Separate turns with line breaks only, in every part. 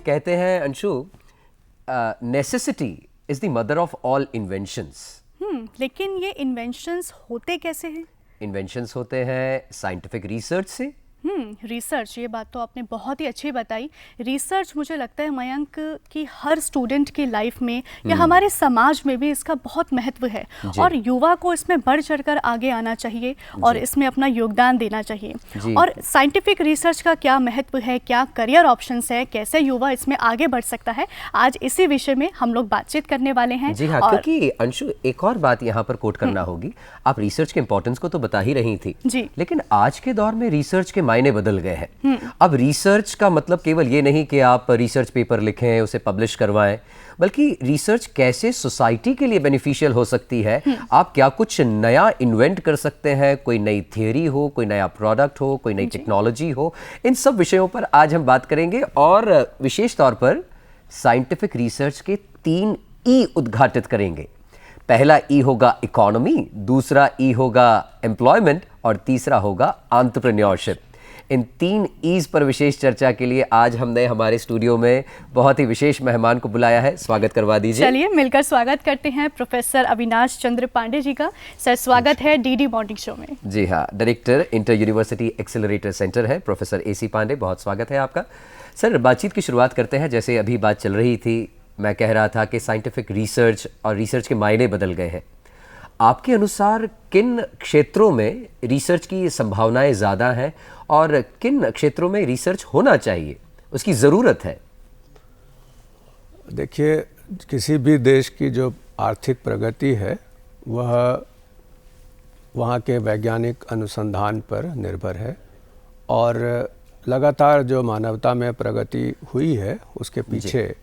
कहते हैं Anshu, necessity is the mother of all inventions.
लेकिन ये इन्वेंशंस होते कैसे हैं?
इन्वेंशंस होते हैं साइंटिफिक रिसर्च से।
रिसर्च, ये बात तो आपने बहुत ही अच्छी बताई। रिसर्च मुझे लगता है मयंक कि हर स्टूडेंट की लाइफ में या हमारे समाज में भी इसका बहुत महत्व है और युवा को इसमें बढ़ चढ़कर आगे आना चाहिए और इसमें अपना योगदान देना चाहिए। और साइंटिफिक रिसर्च का क्या महत्व है, क्या करियर ऑप्शंस है, कैसे युवा इसमें आगे बढ़ सकता है, आज इसी विषय में हम लोग बातचीत करने वाले हैं।
जी हाँ, क्योंकि अंशु एक और बात यहाँ पर कोट करना होगी। आप रिसर्च के इंपॉर्टेंस को तो बता ही रही थी
जी,
लेकिन आज के दौर में रिसर्च के मायने बदल गए हैं। अब रिसर्च का मतलब केवल ये नहीं कि आप रिसर्च पेपर लिखें, उसे पब्लिश करवाएं, बल्कि रिसर्च कैसे सोसाइटी के लिए बेनिफिशियल हो सकती है। आप क्या कुछ नया इन्वेंट कर सकते हैं, कोई नई थियरी हो, कोई नया प्रोडक्ट हो, कोई नई टेक्नोलॉजी हो, इन सब विषयों पर आज हम बात करेंगे। और विशेष तौर पर साइंटिफिक रिसर्च के 3 ई उद्घाटित करेंगे। पहला ई होगा इकोनॉमी, दूसरा ई होगा एम्प्लॉयमेंट और तीसरा होगा एंटरप्रेन्योरशिप। इन 3 ईज पर विशेष चर्चा के लिए आज हमने हमारे स्टूडियो में बहुत ही विशेष मेहमान को बुलाया है। स्वागत करवा दीजिए।
चलिए मिलकर स्वागत करते हैं प्रोफेसर अविनाश चंद्र पांडे जी का। सर स्वागत है डीडी मॉर्निंग शो में।
जी हाँ, director inter university accelerator centre है प्रोफेसर AC पांडे, बहुत स्वागत है आपका। सर बातचीत की शुरुआत करते हैं। जैसे अभी बात चल रही थी, मैं कह रहा था कि साइंटिफिक रिसर्च और रिसर्च के मायने बदल गए हैं। आपके अनुसार किन क्षेत्रों में रिसर्च की संभावनाएं ज़्यादा हैं और किन क्षेत्रों में रिसर्च होना चाहिए, उसकी ज़रूरत है?
देखिए, किसी भी देश की जो आर्थिक प्रगति है वह वहाँ के वैज्ञानिक अनुसंधान पर निर्भर है और लगातार जो मानवता में प्रगति हुई है उसके पीछे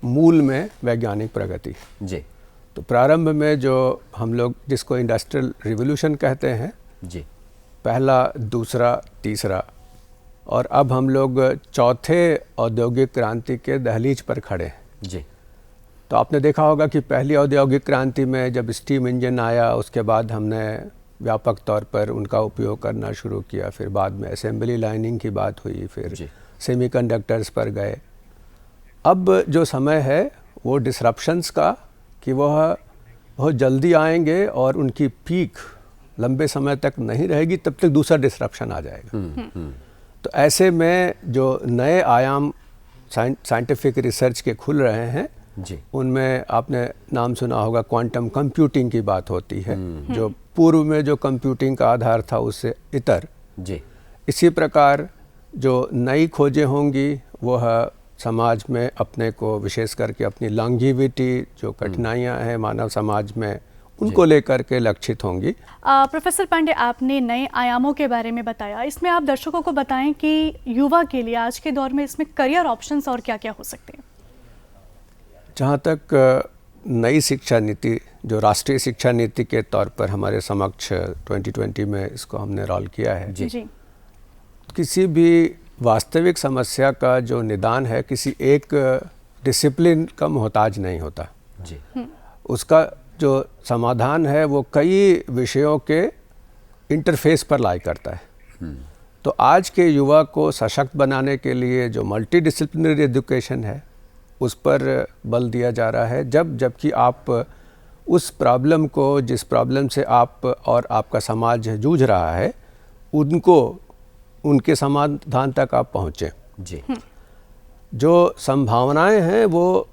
मूल में वैज्ञानिक प्रगति।
जी।
तो प्रारंभ में जो हम लोग जिसको इंडस्ट्रियल रिवोल्यूशन कहते हैं,
जी,
पहला, दूसरा, तीसरा, और अब हम लोग चौथे औद्योगिक क्रांति के दहलीज पर खड़े हैं।
जी।
तो आपने देखा होगा कि पहली औद्योगिक क्रांति में जब स्टीम इंजन आया, उसके बाद हमने व्यापक तौर पर उनका उपयोग करना शुरू किया। फिर बाद में असेंबली लाइनिंग की बात हुई, फिर सेमीकंडक्टर्स पर गए। अब जो समय है वो डिसरप्शंस का, कि वह बहुत जल्दी आएंगे और उनकी पीक लंबे समय तक नहीं रहेगी, तब तक दूसरा डिसरप्शन आ जाएगा। तो ऐसे में जो नए आयाम साइंटिफिक रिसर्च के खुल रहे हैं
जी,
उनमें आपने नाम सुना होगा, क्वांटम कंप्यूटिंग की बात होती है, जो पूर्व में जो कंप्यूटिंग का आधार था उससे इतर।
जी।
इसी प्रकार जो नई खोजें होंगी वह समाज में अपने को, विशेष करके अपनी लॉन्गेविटी, जो कठिनाइयां हैं मानव समाज में, उनको लेकर के लक्षित होंगी।
प्रोफेसर पांडे, आपने नए आयामों के बारे में बताया, इसमें आप दर्शकों को बताएं कि युवा के लिए आज के दौर में इसमें करियर ऑप्शंस और क्या क्या हो सकते हैं?
जहाँ तक नई शिक्षा नीति, जो राष्ट्रीय शिक्षा नीति के तौर पर हमारे समक्ष 2020 में इसको हमने रोल किया है,
जी।
किसी भी वास्तविक समस्या का जो निदान है किसी एक डिसिप्लिन का मोहताज नहीं होता।
जी।
उसका जो समाधान है वो कई विषयों के इंटरफेस पर लाई करता है। तो आज के युवा को सशक्त बनाने के लिए जो मल्टी डिसिप्लिनरी एजुकेशन है उस पर बल दिया जा रहा है। जबकि आप उस प्रॉब्लम को, जिस प्रॉब्लम से आप और आपका समाज जूझ रहा है, उनके समाधान तक आप पहुँचें।
जी।
जो संभावनाएं हैं, वो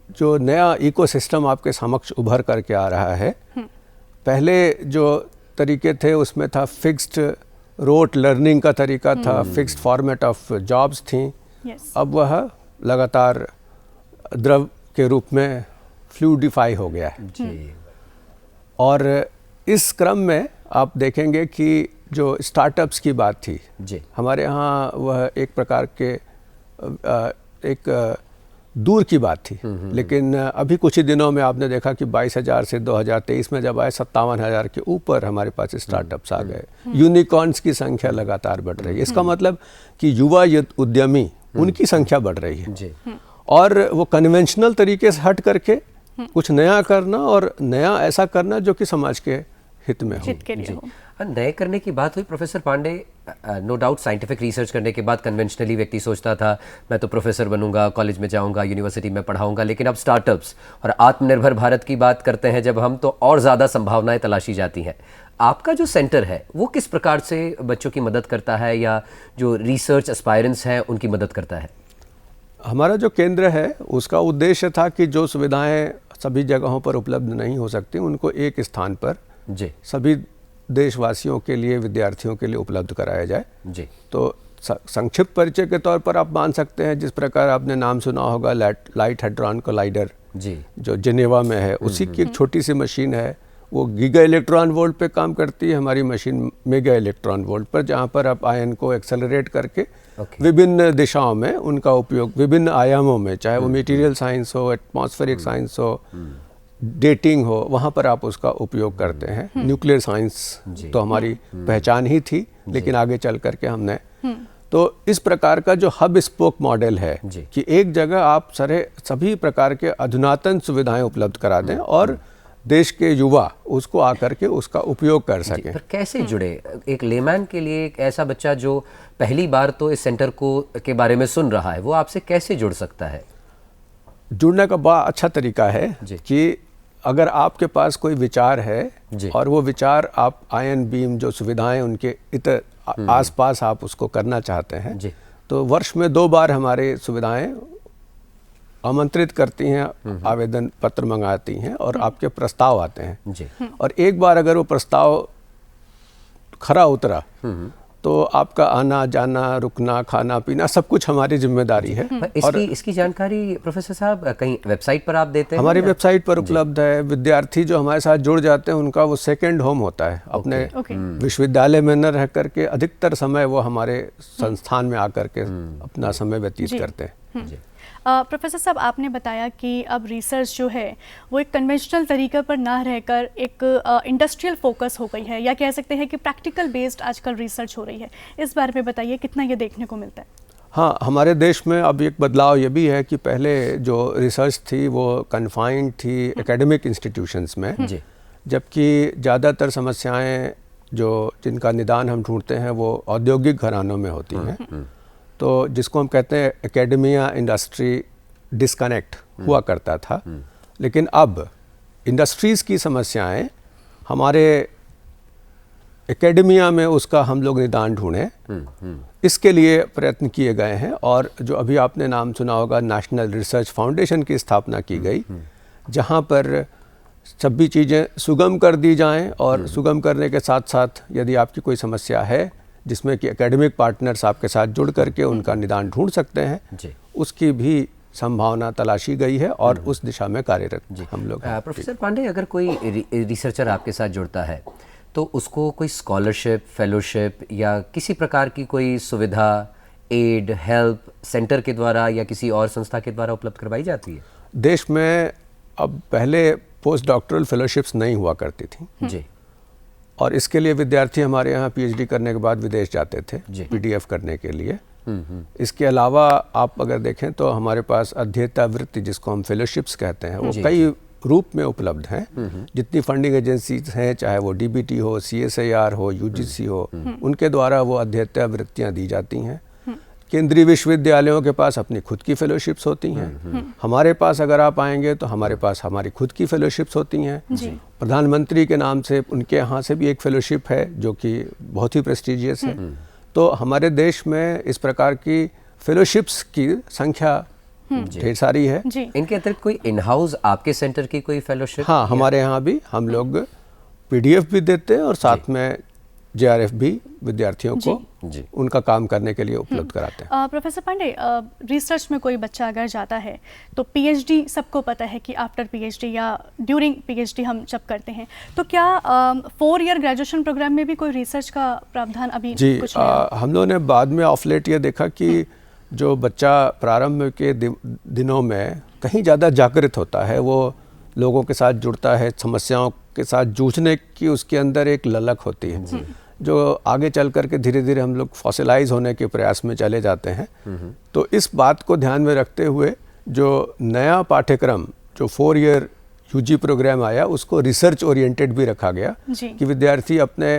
जो नया इकोसिस्टम आपके समक्ष उभर करके आ रहा है, पहले जो तरीके थे उसमें था फिक्स्ड रोट लर्निंग का तरीका था, फिक्स्ड फॉर्मेट ऑफ जॉब्स थी। अब वह लगातार द्रव के रूप में फ्लूइडिफाई हो गया है।
जी।
और इस क्रम में आप देखेंगे कि जो स्टार्टअप्स की बात थी,
जी,
हमारे यहाँ वह एक प्रकार के एक दूर की बात थी। लेकिन अभी कुछ ही दिनों में आपने देखा कि 22,000 से 2023 में जब आए 57,000 के ऊपर हमारे पास स्टार्टअप्स आ गए। यूनिकॉर्न्स की संख्या लगातार बढ़ रही है। इसका मतलब कि युवा उद्यमी, उनकी संख्या बढ़ रही है।
जी।
और वो कन्वेंशनल तरीके से हट करके कुछ नया करना, और नया ऐसा करना जो कि समाज के हित में हो।
हित के लिए हो।
नए करने की बात हुई professor Pandey, no doubt scientific research करने के बाद कन्वेंशनली व्यक्ति सोचता था मैं तो प्रोफेसर बनूंगा, कॉलेज में जाऊंगा, यूनिवर्सिटी में पढ़ाऊंगा, लेकिन अब स्टार्टअप्स और आत्मनिर्भर भारत की बात करते हैं जब हम, तो और ज़्यादा संभावनाएं तलाशी जाती हैं। आपका जो सेंटर है वो किस प्रकार से बच्चों की मदद करता है या जो रिसर्च एस्पायरेंट्स हैं उनकी मदद करता है?
हमारा जो केंद्र है उसका उद्देश्य था कि जो सुविधाएं सभी जगहों पर उपलब्ध नहीं हो सकती उनको एक स्थान पर
जी
सभी देशवासियों के लिए, विद्यार्थियों के लिए उपलब्ध कराया जाए।
जी।
तो संक्षिप्त परिचय के तौर पर आप मान सकते हैं, जिस प्रकार आपने नाम सुना होगा लाइट हेड्रॉन कोलाइडर
जी,
जो जेनेवा में है, उसी की एक छोटी सी मशीन है, वो गीगा इलेक्ट्रॉन वोल्ट पे काम करती है। हमारी मशीन मेगा इलेक्ट्रॉन वोल्ट पर, जहाँ पर आप आयन को एक्सेलरेट करके विभिन्न दिशाओं में उनका उपयोग, विभिन्न आयामों में, चाहे वो मटेरियल साइंस हो, एटमॉस्फेरिक साइंस हो, डेटिंग हो, वहाँ पर आप उसका उपयोग करते हैं। न्यूक्लियर साइंस तो हमारी पहचान ही थी, लेकिन आगे चल करके हमने तो इस प्रकार का जो हब स्पोक मॉडल है कि एक जगह आप सभी प्रकार के अधुनातन सुविधाएं उपलब्ध करा दें और देश के युवा उसको आकर के उसका उपयोग कर सकें।
पर कैसे जुड़े? एक लेमैन के लिए, एक ऐसा बच्चा जो पहली बार तो इस सेंटर के बारे में सुन रहा है, वो आपसे कैसे जुड़ सकता है?
जुड़ने का बड़ा अच्छा तरीका है कि अगर आपके पास कोई विचार है और वो विचार आप आयन बीम जो सुविधाएं उनके इतर आसपास आप उसको करना चाहते हैं, तो वर्ष में 2 बार हमारे सुविधाएं आमंत्रित करती हैं, आवेदन पत्र मंगाती हैं और आपके प्रस्ताव आते हैं। और एक बार अगर वो प्रस्ताव खरा उतरा तो आपका आना जाना, रुकना, खाना पीना सब कुछ हमारी जिम्मेदारी है।
और इसकी जानकारी प्रोफेसर साहब कहीं वेबसाइट पर आप देते हैं?
हमारी वेबसाइट पर उपलब्ध है। विद्यार्थी जो हमारे साथ जुड़ जाते हैं उनका वो सेकंड होम होता है। अपने विश्वविद्यालय में न रह करके अधिकतर समय वो हमारे संस्थान में आकर के अपना समय व्यतीत करते हैं।
प्रोफेसर साहब, आपने बताया कि अब रिसर्च जो है वो एक कन्वेंशनल तरीके पर ना रहकर एक इंडस्ट्रियल फोकस हो गई है, या कह सकते हैं कि प्रैक्टिकल बेस्ड आजकल रिसर्च हो रही है। इस बारे में बताइए, कितना ये देखने को मिलता है?
हाँ, हमारे देश में अब एक बदलाव ये भी है कि पहले जो रिसर्च थी वो कन्फाइंड थी एकेडमिक इंस्टीट्यूशंस में, जबकि ज़्यादातर समस्याएं जिनका निदान हम ढूंढते हैं वो औद्योगिक घरानों में होती हैं। तो जिसको हम कहते हैं एकेडमिया इंडस्ट्री डिस्कनेक्ट हुआ करता था, लेकिन अब इंडस्ट्रीज़ की समस्याएं हमारे एकेडमिया में उसका हम लोग निदान ढूंढें, इसके लिए प्रयत्न किए गए हैं। और जो अभी आपने नाम सुना होगा, नेशनल रिसर्च फाउंडेशन की स्थापना की गई, जहां पर सभी चीज़ें सुगम कर दी जाएं और सुगम करने के साथ साथ यदि आपकी कोई समस्या है जिसमें कि एकेडमिक पार्टनर्स आपके साथ जुड़ करके उनका निदान ढूंढ सकते हैं, उसकी भी संभावना तलाशी गई है और उस दिशा में कार्यरत हम लोग।
प्रोफेसर पांडे, अगर कोई रिसर्चर आपके साथ जुड़ता है तो उसको कोई स्कॉलरशिप, फेलोशिप या किसी प्रकार की कोई सुविधा, एड, हेल्प सेंटर के द्वारा या किसी और संस्था के द्वारा उपलब्ध करवाई जाती है?
देश में अब पहले पोस्ट डॉक्टरल फेलोशिप्स नहीं हुआ करती थी
जी,
और इसके लिए विद्यार्थी हमारे यहाँ पीएचडी करने के बाद विदेश जाते थे पीडीएफ करने के लिए। इसके अलावा आप अगर देखें तो हमारे पास अध्येता वृत्ति, जिसको हम फेलोशिप्स कहते हैं, वो कई रूप में उपलब्ध हैं। जितनी फंडिंग एजेंसीज हैं, चाहे वो डीबीटी हो, सीएसआईआर हो, यूजीसी हो, उनके द्वारा वो अध्येता वृत्तियाँ दी जाती हैं। केंद्रीय विश्वविद्यालयों के पास अपनी खुद की फेलोशिप्स होती हैं। हमारे पास अगर आप आएंगे तो हमारे पास हमारी खुद की फेलोशिप्स होती हैं। प्रधानमंत्री के नाम से उनके यहाँ से भी एक फेलोशिप है जो कि बहुत ही प्रेस्टिजियस है। तो हमारे देश में इस प्रकार की फेलोशिप्स की संख्या ढेर सारी है।
इनके अतिरिक्त कोई इन हाउस आपके सेंटर की कोई फेलोशिप?
हाँ, हमारे यहाँ भी हम लोग पीडीएफ भी देते हैं और साथ में जेआरएफ भी विद्यार्थियों को उनका काम करने के लिए उपलब्ध कराते हैं।
प्रोफेसर पांडे, रिसर्च में कोई बच्चा अगर जाता है तो पीएचडी, सबको पता है कि आफ्टर पीएचडी या ड्यूरिंग पीएचडी हम जब करते हैं, तो क्या 4 ईयर ग्रेजुएशन प्रोग्राम में भी कोई रिसर्च का प्रावधान अभी कुछ है?
हम लोगों ने बाद में ऑफ लेट ये देखा कि जो बच्चा प्रारंभ के दिनों में कहीं ज़्यादा जागृत होता है, वो लोगों के साथ जुड़ता है, समस्याओं के साथ जूझने की उसके अंदर एक ललक होती है, जो आगे चल करके धीरे धीरे हम लोग फॉसिलाइज होने के प्रयास में चले जाते हैं। तो इस बात को ध्यान में रखते हुए जो नया पाठ्यक्रम, जो 4 ईयर यूजी प्रोग्राम आया, उसको रिसर्च ओरिएंटेड भी रखा गया कि विद्यार्थी अपने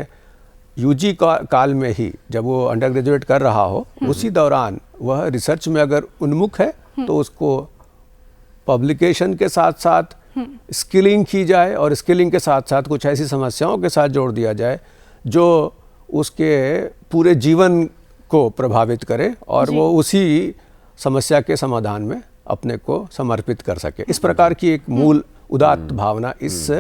यूजी काल में ही जब वो अंडर ग्रेजुएट कर रहा हो, उसी दौरान वह रिसर्च में अगर उन्मुख है तो उसको पब्लिकेशन के साथ साथ स्किलिंग की जाए, और स्किलिंग के साथ साथ कुछ ऐसी समस्याओं के साथ जोड़ दिया जाए जो उसके पूरे जीवन को प्रभावित करे और वो उसी समस्या के समाधान में अपने को समर्पित कर सके। इस प्रकार की एक मूल उदात्त भावना इस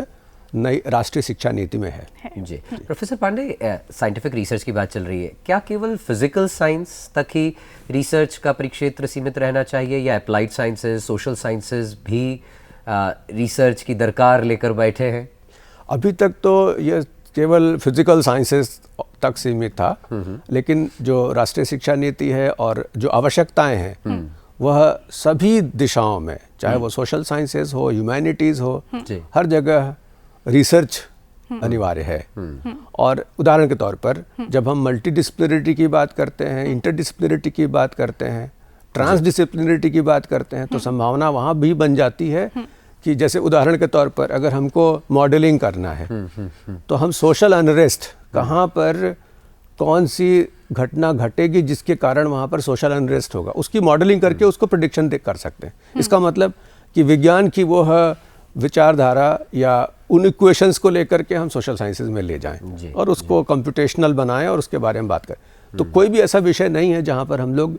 नई राष्ट्रीय शिक्षा नीति में है।
जी प्रोफेसर पांडे, साइंटिफिक रिसर्च की बात चल रही है, क्या केवल फिजिकल साइंस तक ही रिसर्च का परिक्षेत्र सीमित रहना चाहिए या अप्लाइड साइंसेज, सोशल साइंसेज भी रिसर्च की दरकार लेकर बैठे हैं?
अभी तक तो ये केवल फिजिकल साइंसेस तक सीमित था, लेकिन जो राष्ट्रीय शिक्षा नीति है और जो आवश्यकताएं हैं वह सभी दिशाओं में, चाहे वो सोशल साइंसेस हो, ह्यूमैनिटीज़ हो, हर जगह रिसर्च अनिवार्य है। और उदाहरण के तौर पर जब हम मल्टीडिसिप्लिनरिटी की बात करते हैं, इंटरडिसिप्लिनरिटी की बात करते हैं, ट्रांसडिसिप्लिनरिटी की बात करते हैं, तो संभावना वहाँ भी बन जाती है कि जैसे उदाहरण के तौर पर अगर हमको मॉडलिंग करना है तो हम सोशल अनरेस्ट कहाँ पर कौन सी घटना घटेगी जिसके कारण वहाँ पर सोशल अनरेस्ट होगा, उसकी मॉडलिंग करके उसको प्रेडिक्शन कर सकते हैं। इसका मतलब कि विज्ञान की वो विचारधारा या उन इक्वेशंस को लेकर के हम सोशल साइंसेज में ले जाएं और उसको कंप्यूटेशनल बनाएं और उसके बारे में बात करें। तो कोई भी ऐसा विषय नहीं है जहाँ पर हम लोग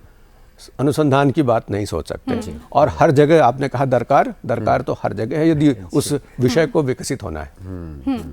अनुसंधान की बात नहीं सोच सकते। और हर जगह आपने कहा दरकार तो हर जगह है यदि उस विषय को विकसित होना है।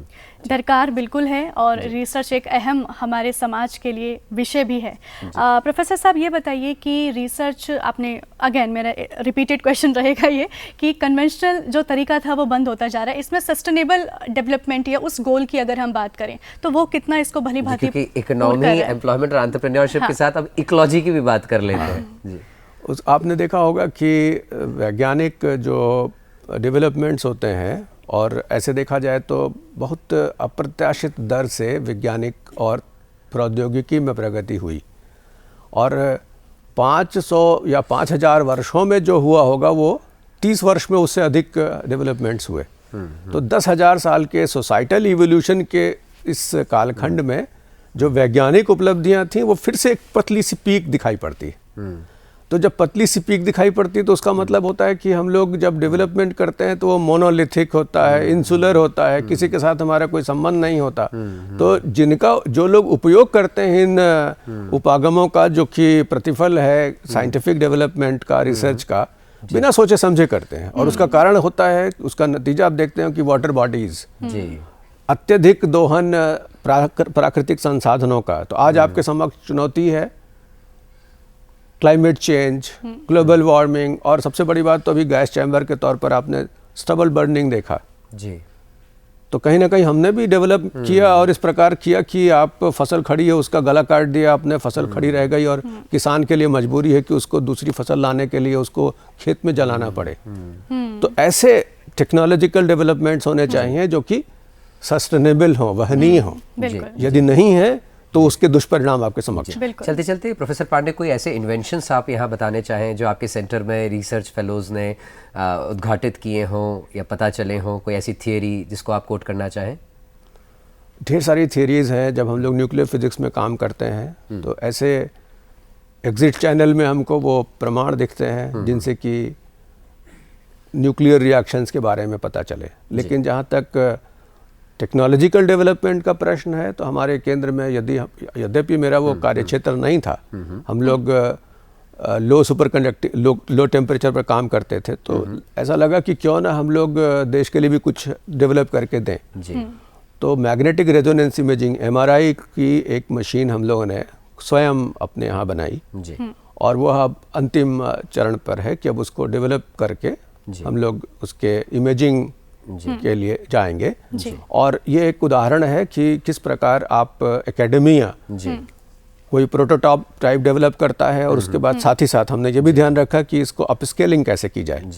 दरकार बिल्कुल है और रिसर्च एक अहम हमारे समाज के लिए विषय भी है। प्रोफेसर साहब ये बताइए कि रिसर्च आपने, अगेन मेरा रिपीटेड क्वेश्चन रहेगा ये कि कन्वेंशनल जो तरीका था वो बंद होता जा रहा है, इसमें सस्टेनेबल डेवलपमेंट या उस गोल की अगर हम बात करें तो वो कितना इसको भली भांति,
क्योंकि इकोनॉमी, एम्प्लॉयमेंट और एंटरप्रेन्योरशिप के साथ अब इकोलॉजी की भी बात कर लेते हैं। जी।
आपने देखा होगा कि वैज्ञानिक जो डेवलपमेंट्स होते हैं, और ऐसे देखा जाए तो बहुत अप्रत्याशित दर से वैज्ञानिक और प्रौद्योगिकी में प्रगति हुई, और 500 या 5000 वर्षों में जो हुआ होगा वो 30 वर्ष में उससे अधिक डेवलपमेंट्स हुए। तो 10,000 साल के सोसाइटल इवोल्यूशन के इस कालखंड में जो वैज्ञानिक उपलब्धियां थीं वो फिर से एक पतली सी पीक दिखाई पड़ती। तो जब पतली सी पीक दिखाई पड़ती है तो उसका मतलब होता है कि हम लोग जब डेवलपमेंट करते हैं तो वो मोनोलिथिक होता है, इंसुलर होता है, किसी के साथ हमारा कोई संबंध नहीं होता। तो जो लोग उपयोग करते हैं इन उपागमों का, जो कि प्रतिफल है साइंटिफिक डेवलपमेंट का, रिसर्च का, बिना सोचे समझे करते हैं। और उसका कारण होता है, उसका नतीजा आप देखते हैं कि वाटर बॉडीज, अत्यधिक दोहन प्राकृतिक संसाधनों का। तो आज आपके समक्ष चुनौती है क्लाइमेट चेंज, ग्लोबल वार्मिंग, और सबसे बड़ी बात तो अभी गैस चैम्बर के तौर पर आपने स्टबल बर्निंग देखा। जी। तो कहीं ना कहीं हमने भी डेवलप किया और इस प्रकार किया कि आप फसल खड़ी है उसका गला काट दिया आपने, फसल खड़ी रह गई और किसान के लिए मजबूरी है कि उसको दूसरी फसल लाने के लिए उसको खेत में जलाना पड़े। तो ऐसे टेक्नोलॉजिकल डेवलपमेंट्स होने चाहिए जो कि सस्टेनेबल हो, वहनीय हो। यदि नहीं है तो उसके दुष्परिणाम आपके समक्ष।
चलते चलते प्रोफेसर पांडे, कोई ऐसे इन्वेंशंस आप यहाँ बताने चाहें जो आपके सेंटर में रिसर्च फेलोज ने उद्घाटित किए हों या पता चले हों, कोई ऐसी थियरी जिसको आप कोट करना चाहें?
ढेर सारी थियरीज हैं। जब हम लोग न्यूक्लियर फिजिक्स में काम करते हैं तो ऐसे एग्जिट चैनल में हमको वो प्रमाण दिखते हैं जिनसे कि न्यूक्लियर रिएक्शंस के बारे में पता चले। लेकिन जहाँ तक टेक्नोलॉजिकल डेवलपमेंट का प्रश्न है तो हमारे केंद्र में यद्यपि मेरा वो कार्यक्षेत्र नहीं था, हम लोग लो टेम्परेचर पर काम करते थे, तो ऐसा लगा कि क्यों ना हम लोग देश के लिए भी कुछ डेवलप करके दें। तो मैग्नेटिक रेजोनेंस इमेजिंग, MRI की एक मशीन हम लोगों ने स्वयं अपने यहाँ बनाई और वो अब अंतिम चरण पर है कि अब उसको डेवलप करके हम लोग उसके इमेजिंग के लिए जाएंगे। और ये एक उदाहरण है कि किस प्रकार आप एकेडमिया कोई प्रोटोटाइप टाइप डेवलप करता है और उसके बाद साथ ही साथ हमने ये भी ध्यान रखा कि इसको अपस्केलिंग कैसे की जाए।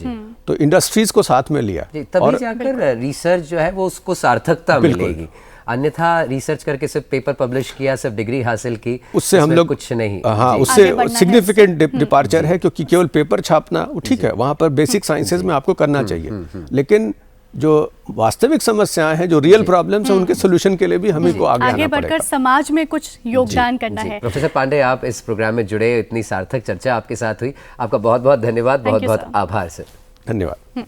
तो इंडस्ट्रीज को साथ में लिया,
तभी जाकर रिसर्च जो है वो उसको सार्थकता मिलेगी। अन्यथा रिसर्च करके सिर्फ पेपर पब्लिश किया, सिर्फ डिग्री हासिल की,
उससे हम लोग
कुछ नहीं।
हाँ, उससे सिग्निफिकेंट डिपार्चर है, क्योंकि केवल पेपर छापना ठीक है, वहाँ पर बेसिक साइंसेज में आपको करना चाहिए, लेकिन जो वास्तविक समस्याएं हैं, जो रियल प्रॉब्लम्स हैं, उनके सोल्यूशन के लिए भी हम ही को आगे आना
बढ़कर
पड़ेगा।
समाज में कुछ योगदान करना है।
प्रोफेसर पांडे, आप इस प्रोग्राम में जुड़े, इतनी सार्थक चर्चा आपके साथ हुई, आपका बहुत बहुत धन्यवाद, बहुत बहुत आभार सर।
धन्यवाद।